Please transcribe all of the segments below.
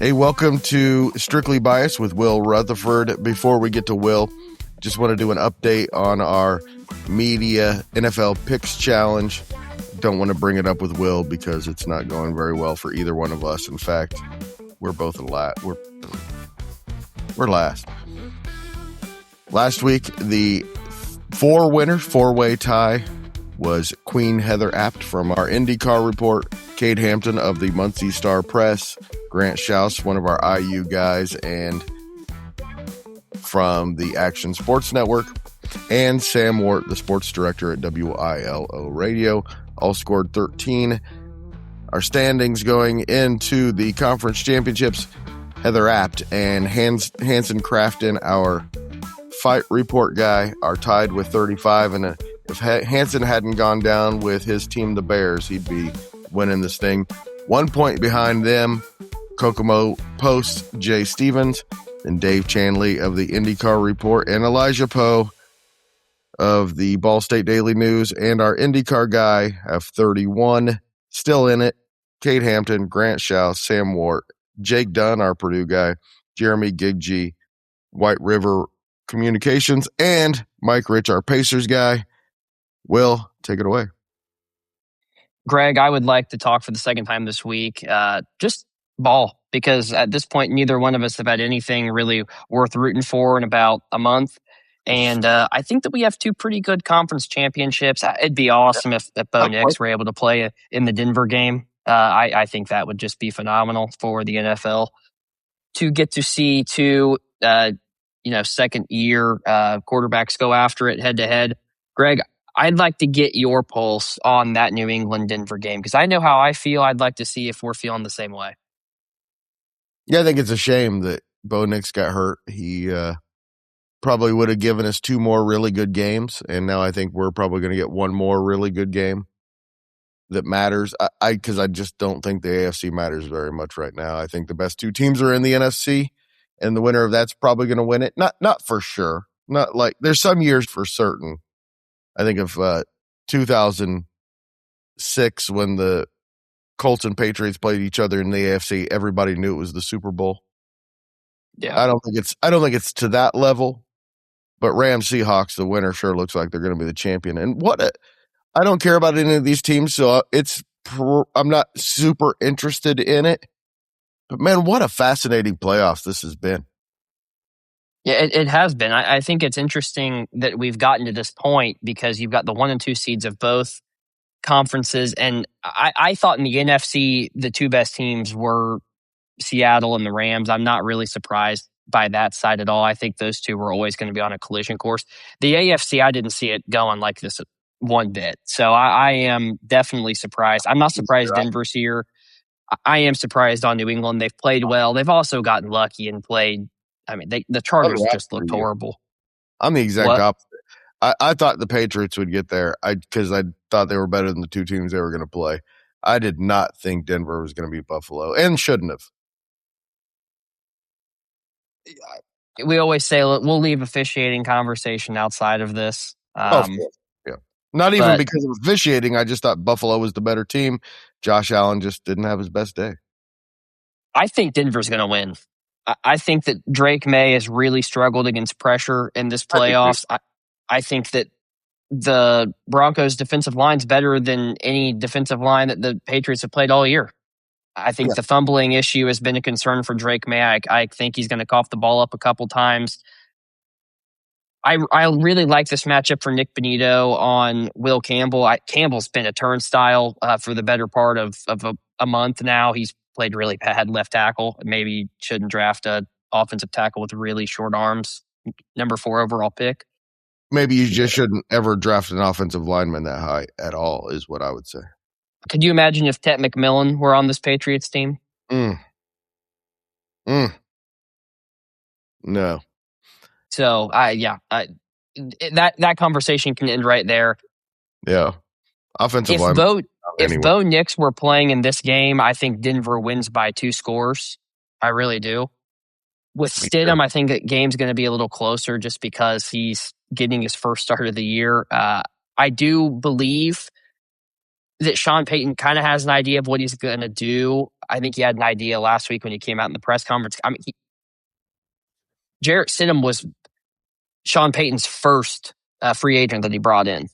Hey, welcome to Strictly Biased with Will Retherford. Before we get to Will, just want to do an update on our media NFL picks challenge. Don't want to bring it up with Will because it's not going very well for either one of us. In fact, we're both we're last. Last week, the four-way tie was Queen Heather Apt from our IndyCar report, Cade Hampton of the Muncie Star Press, Grant Schaus, one of our IU guys, and from the Action Sports Network, and Sam Wart, the sports director at WILO Radio, all scored 13. Our standings going into the conference championships, Heather Apt and Hanson Crafton, our fight report guy, are tied with 35, and if Hanson hadn't gone down with his team, the Bears, he'd be winning this thing. 1 point behind them, Kokomo Post's Jay Stevens, and Dave Chanley of the IndyCar Report, and Elijah Poe of the Ball State Daily News, and our IndyCar guy have 31. Still in it, Cade Hampton, Grant Schaus, Sam Wart, Jake Dunn, our Purdue guy, Jeremy Giggy, White River Communications, and Mike Rich, our Pacers guy. Will, take it away. Greg, I would like to talk for the second time this week, just ball, because at this point, neither one of us have had anything really worth rooting for in about a month. And I think that we have two pretty good conference championships. It'd be awesome if Bo Nix were able to play in the Denver game. I think that would just be phenomenal for the NFL to get to see two, second year quarterbacks go after it head to head. Greg, I'd like to get your pulse on that New England-Denver game because I know how I feel. I'd like to see if we're feeling the same way. Yeah, I think it's a shame that Bo Nix got hurt. He probably would have given us two more really good games, and now I think we're probably going to get one more really good game that matters. Because I just don't think the AFC matters very much right now. I think the best two teams are in the NFC, and the winner of that's probably going to win it. Not for sure. Not like there's some years for certain. I think of 2006 when the Colts and Patriots played each other in the AFC. Everybody knew it was the Super Bowl. Yeah, I don't think it's to that level. But Rams Seahawks, the winner sure looks like they're going to be the champion. And I don't care about any of these teams, so I'm not super interested in it. But man, what a fascinating playoffs this has been. Yeah, it has been. I think it's interesting that we've gotten to this point because you've got the 1 and 2 seeds of both conferences. And I thought in the NFC, the two best teams were Seattle and the Rams. I'm not really surprised by that side at all. I think those two were always going to be on a collision course. The AFC, I didn't see it going like this one bit. So I am definitely surprised. I'm not surprised Denver's here. I am surprised on New England. They've played well. They've also gotten lucky and played. I mean, the Chargers just looked horrible. I'm the exact opposite. I thought the Patriots would get there because I thought they were better than the two teams they were going to play. I did not think Denver was going to beat Buffalo and shouldn't have. We always say we'll leave officiating conversation outside of this. Yeah. Not even because of officiating. I just thought Buffalo was the better team. Josh Allen just didn't have his best day. I think Denver's going to win. I think that Drake May has really struggled against pressure in this playoffs. I think that the Broncos' defensive line's better than any defensive line that the Patriots have played all year. I think the fumbling issue has been a concern for Drake May. I think he's going to cough the ball up a couple times. I really like this matchup for Nick Bonito on Will Campbell. Campbell's been a turnstile for the better part of a month now. He's played really bad left tackle. Maybe shouldn't draft an offensive tackle with really short arms. Number 4 overall pick. Maybe you just shouldn't ever draft an offensive lineman that high at all, is what I would say. Could you imagine if Tet McMillan were on this Patriots team? No. So, that conversation can end right there. Yeah. Offensive lineman. If Bo Nix were playing in this game, I think Denver wins by 2 scores. I really do. With Stidham, I think the game's going to be a little closer just because he's getting his first start of the year. I do believe that Sean Payton kind of has an idea of what he's going to do. I think he had an idea last week when he came out in the press conference. I mean, Jarrett Stidham was Sean Payton's first free agent that he brought in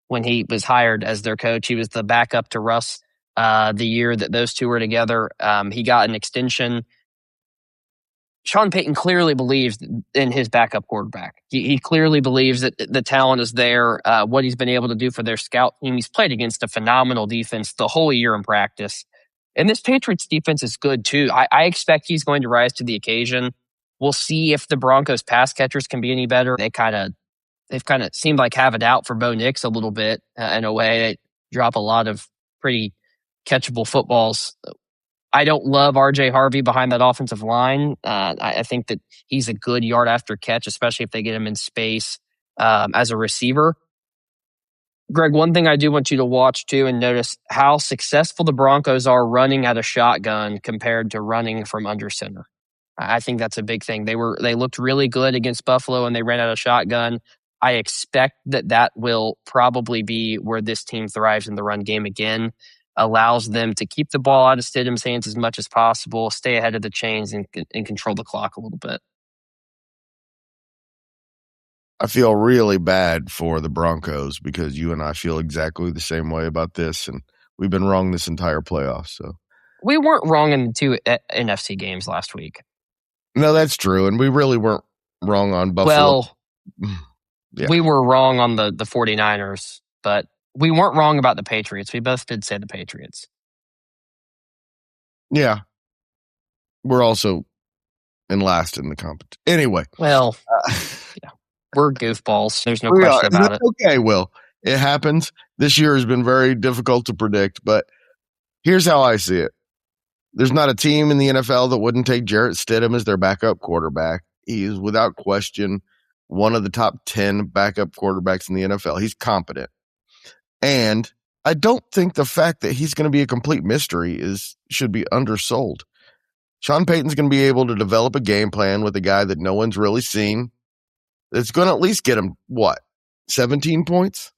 when he was hired as their coach. He was the backup to Russ the year that those two were together. He got an extension. Sean Payton clearly believes in his backup quarterback. He clearly believes that the talent is there, what he's been able to do for their scout team. He's played against a phenomenal defense the whole year in practice. And this Patriots defense is good too. I expect he's going to rise to the occasion. We'll see if the Broncos pass catchers can be any better. They've kind of seemed like have it out for Bo Nix a little bit in a way. They drop a lot of pretty catchable footballs. I don't love RJ Harvey behind that offensive line. I think that he's a good yard after catch, especially if they get him in space as a receiver. Greg, one thing I do want you to watch too and notice how successful the Broncos are running at a shotgun compared to running from under center. I think that's a big thing. They looked really good against Buffalo and they ran out of shotgun. I expect that will probably be where this team thrives in the run game again. Allows them to keep the ball out of Stidham's hands as much as possible, stay ahead of the chains, and control the clock a little bit. I feel really bad for the Broncos because you and I feel exactly the same way about this, and we've been wrong this entire playoff. So we weren't wrong in the two NFC games last week. No, that's true, and we really weren't wrong on Buffalo. Well, we were wrong on the 49ers, but we weren't wrong about the Patriots. We both did say the Patriots. Yeah. We're also in last in the competition. Anyway. Well, yeah. We're goofballs. There's no question about it. Okay, Will. It happens. This year has been very difficult to predict, but here's how I see it. There's not a team in the NFL that wouldn't take Jarrett Stidham as their backup quarterback. He is without question one of the top 10 backup quarterbacks in the NFL. He's competent. And I don't think the fact that he's going to be a complete mystery should be undersold. Sean Payton's going to be able to develop a game plan with a guy that no one's really seen. That's going to at least get him, 17 points?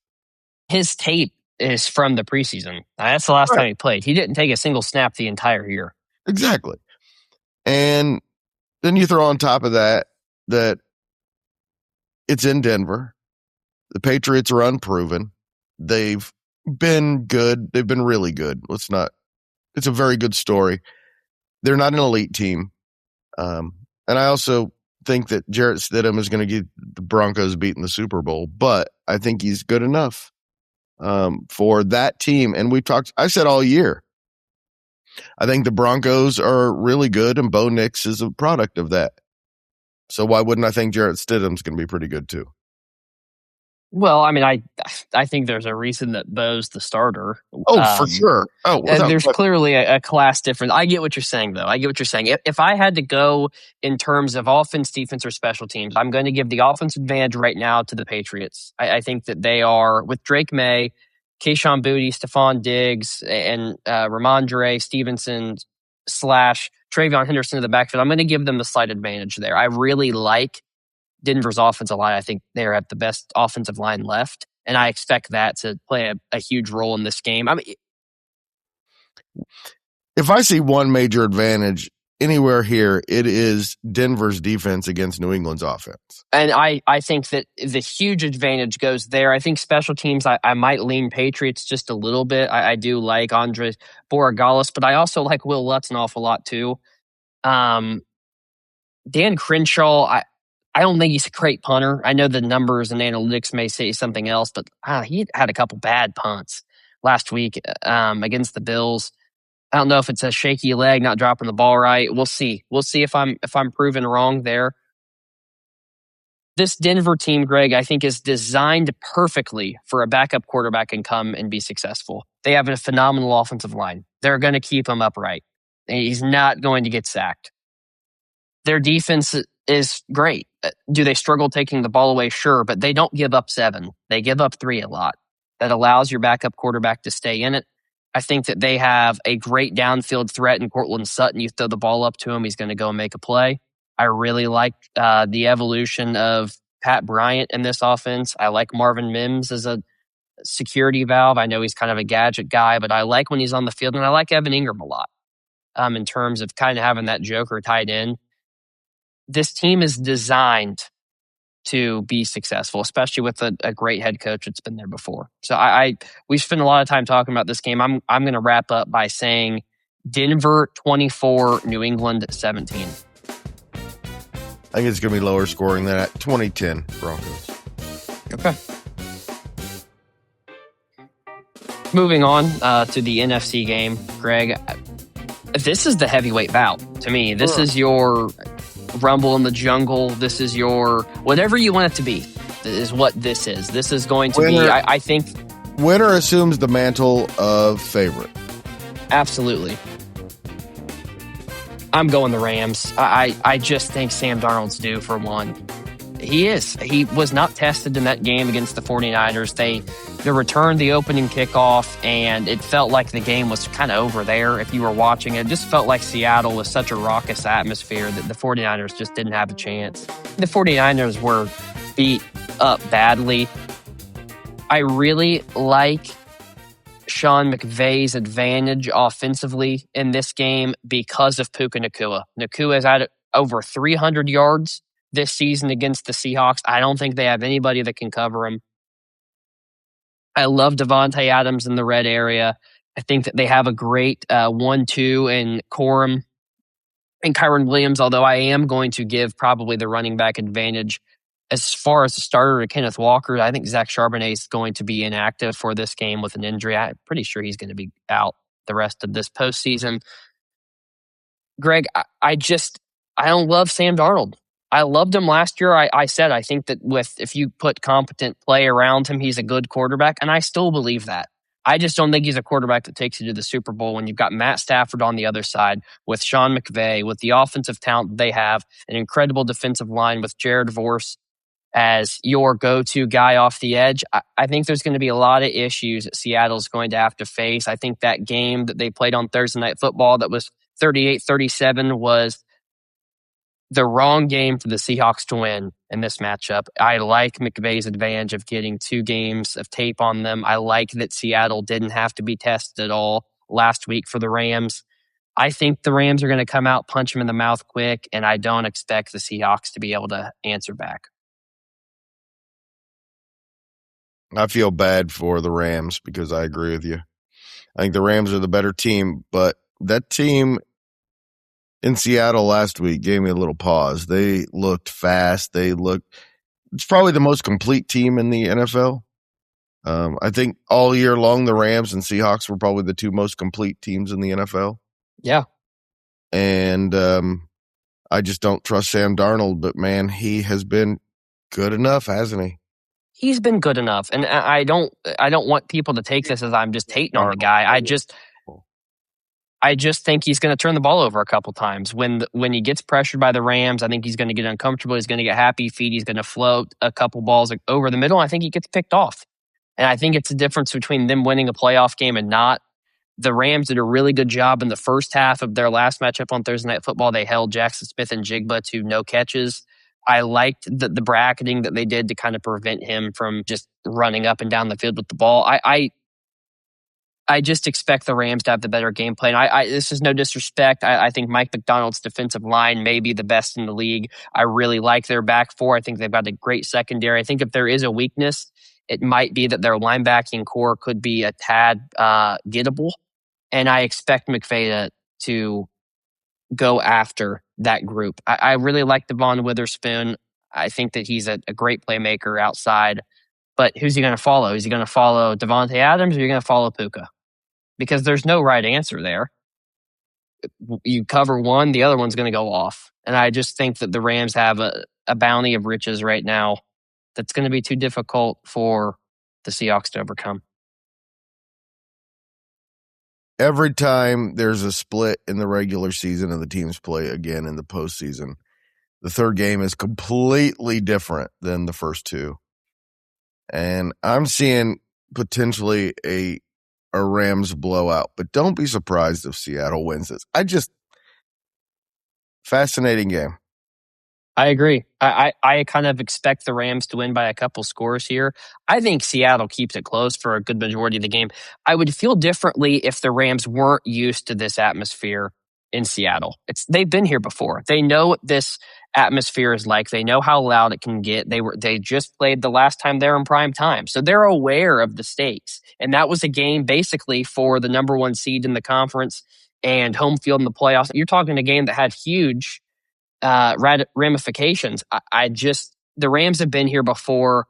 His tape is from the preseason. That's the last time he played. He didn't take a single snap the entire year. Exactly. And then you throw on top of that it's in Denver. The Patriots are unproven. They've been good. They've been really good. It's a very good story. They're not an elite team. And I also think that Jarrett Stidham is going to get the Broncos beat in the Super Bowl, but I think he's good enough for that team. And I said all year, I think the Broncos are really good and Bo Nix is a product of that. So why wouldn't I think Jarrett Stidham's going to be pretty good too? Well, I mean, I think there's a reason that Bo's the starter. Oh, for sure. There's clearly a class difference. I get what you're saying, though. I get what you're saying. If I had to go in terms of offense, defense, or special teams, I'm going to give the offensive advantage right now to the Patriots. I think that they are, with Drake May, Kayshon Boutte, Stephon Diggs, and Ramondre Stevenson / Travion Henderson in the backfield, I'm going to give them the slight advantage there. I really like Denver's offensive line. I think they're at the best offensive line left, and I expect that to play a huge role in this game. I mean, if I see one major advantage anywhere here, it is Denver's defense against New England's offense. And I think that the huge advantage goes there. I think special teams, I might lean Patriots just a little bit. I do like Andres Borregales, but I also like Will Lutz an awful lot too. Dan Crenshaw, I don't think he's a great punter. I know the numbers and analytics may say something else, but he had a couple bad punts last week against the Bills. I don't know if it's a shaky leg, not dropping the ball right. We'll see. We'll see if I'm proven wrong there. This Denver team, Greg, I think is designed perfectly for a backup quarterback can come and be successful. They have a phenomenal offensive line. They're going to keep him upright. He's not going to get sacked. Their defense is great. Do they struggle taking the ball away? Sure, but they don't give up 7. They give up 3 a lot. That allows your backup quarterback to stay in it. I think that they have a great downfield threat in Cortland Sutton. You throw the ball up to him, he's going to go and make a play. I really like the evolution of Pat Bryant in this offense. I like Marvin Mims as a security valve. I know he's kind of a gadget guy, but I like when he's on the field, and I like Evan Ingram a lot in terms of kind of having that joker tight end. This team is designed to be successful, especially with a great head coach that's been there before. So we spent a lot of time talking about this game. I'm going to wrap up by saying Denver 24, New England 17. I think it's going to be lower scoring than that. 2010 Broncos. Okay. Moving on to the NFC game, Greg. This is the heavyweight bout to me. This is your Rumble in the Jungle. This is your whatever you want it to be. Is what this is. This is going to be. I think winner assumes the mantle of favorite. Absolutely. I'm going the Rams. I just think Sam Darnold's due for one. He is. He was not tested in that game against the 49ers. They returned the opening kickoff, and it felt like the game was kind of over there if you were watching it. It just felt like Seattle was such a raucous atmosphere that the 49ers just didn't have a chance. The 49ers were beat up badly. I really like Sean McVay's advantage offensively in this game because of Puka Nacua. Nacua has had over 300 yards this season against the Seahawks. I don't think they have anybody that can cover him. I love Devontae Adams in the red area. I think that they have a great 1-2 in Corum and Kyron Williams, although I am going to give probably the running back advantage. As far as the starter to Kenneth Walker, I think Zach Charbonnet is going to be inactive for this game with an injury. I'm pretty sure he's going to be out the rest of this postseason. Greg, I don't love Sam Darnold. I loved him last year. I said I think that if you put competent play around him, he's a good quarterback, and I still believe that. I just don't think he's a quarterback that takes you to the Super Bowl when you've got Matt Stafford on the other side with Sean McVay, with the offensive talent they have, an incredible defensive line with Jared Vorse as your go-to guy off the edge. I think there's going to be a lot of issues that Seattle's going to have to face. I think that game that they played on Thursday Night Football that was 38-37 was the wrong game for the Seahawks to win in this matchup. I like McVay's advantage of getting 2 games of tape on them. I like that Seattle didn't have to be tested at all last week for the Rams. I think the Rams are going to come out, punch them in the mouth quick, and I don't expect the Seahawks to be able to answer back. I feel bad for the Rams because I agree with you. I think the Rams are the better team, but that team in Seattle last week gave me a little pause. They looked fast. It's probably the most complete team in the NFL. I think all year long, the Rams and Seahawks were probably the 2 most complete teams in the NFL. Yeah. And I just don't trust Sam Darnold, but man, he has been good enough, hasn't he? He's been good enough. And I don't want people to take this as I'm just hating on the guy. I just think he's going to turn the ball over a couple times. When he gets pressured by the Rams, I think he's going to get uncomfortable. He's going to get happy feet. He's going to float a couple balls over the middle. I think he gets picked off. And I think it's the difference between them winning a playoff game and not. The Rams did a really good job in the first half of their last matchup on Thursday Night Football. They held Jackson Smith and Jigba to no catches. I liked the bracketing that they did to kind of prevent him from just running up and down the field with the ball. I just expect the Rams to have the better game plan. This is no disrespect. I think Mike McDonald's defensive line may be the best in the league. I really like their back four. I think they've got a great secondary. I think if there is a weakness, it might be that their linebacking core could be a tad gettable. And I expect McVay to go after that group. I really like Devon Witherspoon. I think that he's a great playmaker outside. But who's he going to follow? Is he going to follow Devontae Adams or are you going to follow Puka? Because there's no right answer there. You cover one, the other one's going to go off. And I just think that the Rams have a bounty of riches right now that's going to be too difficult for the Seahawks to overcome. Every time there's a split in the regular season and the teams play again in the postseason, the third game is completely different than the first 2. And I'm seeing potentially a Rams blowout, but don't be surprised if Seattle wins this. Fascinating game. I agree. I kind of expect the Rams to win by a couple scores here. I think Seattle keeps it close for a good majority of the game. I would feel differently if the Rams weren't used to this atmosphere in Seattle. They've been here before. They know what this atmosphere is like. They know how loud it can get. They just played the last time they were in prime time. So they're aware of the stakes. And that was a game basically for the number one seed in the conference and home field in the playoffs. You're talking a game that had huge ramifications. The Rams have been here before.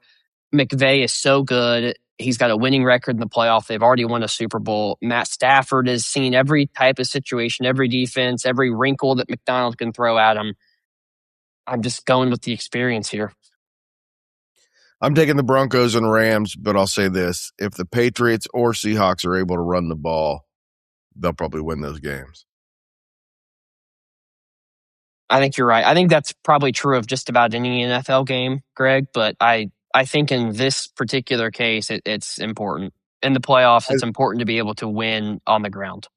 McVay is so good. He's got a winning record in the playoff. They've already won a Super Bowl. Matt Stafford has seen every type of situation, every defense, every wrinkle that McDonald can throw at him. I'm just going with the experience here. I'm taking the Broncos and Rams, but I'll say this. If the Patriots or Seahawks are able to run the ball, they'll probably win those games. I think you're right. I think that's probably true of just about any NFL game, Greg, but I think in this particular case, it's important. In the playoffs, it's important to be able to win on the ground.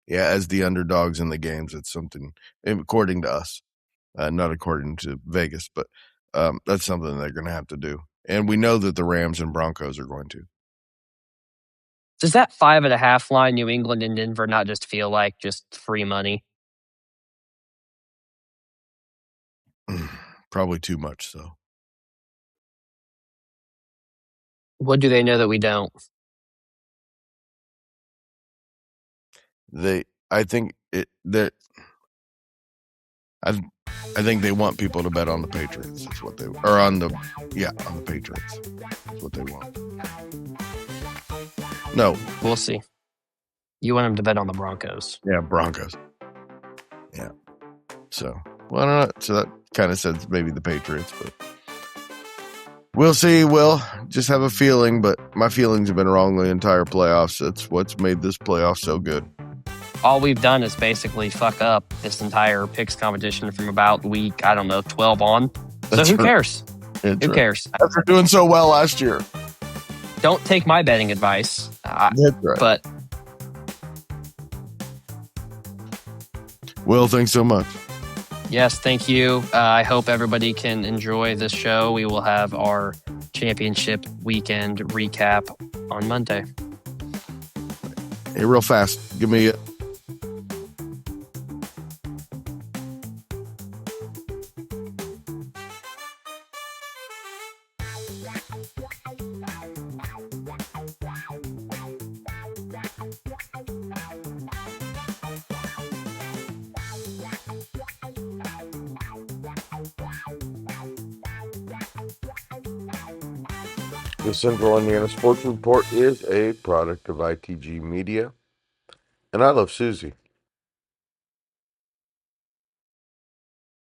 Yeah, as the underdogs in the games, it's something, according to us, not according to Vegas, but that's something they're going to have to do. And we know that the Rams and Broncos are going to. Does that 5.5 line, New England and Denver, not just feel like just free money? Probably too much, so. What do they know that we don't? I think they want people to bet on the Patriots. That's what on the Patriots. That's what they want. No, we'll see. You want them to bet on the Broncos? Yeah, Broncos. Yeah. So, well, I don't know. So that kind of says maybe the Patriots, but we'll see. We'll just have a feeling, but my feelings have been wrong the entire playoffs. That's what's made this playoff so good. All we've done is basically fuck up this entire picks competition from about week, 12 on. So who cares? Who cares? After doing so well last year. Don't take my betting advice. That's right. But Will, thanks so much. Yes, thank you. I hope everybody can enjoy this show. We will have our championship weekend recap on Monday. Hey, real fast. Give me it. The Central Indiana Sports Report is a product of ITG Media, and I love Susie.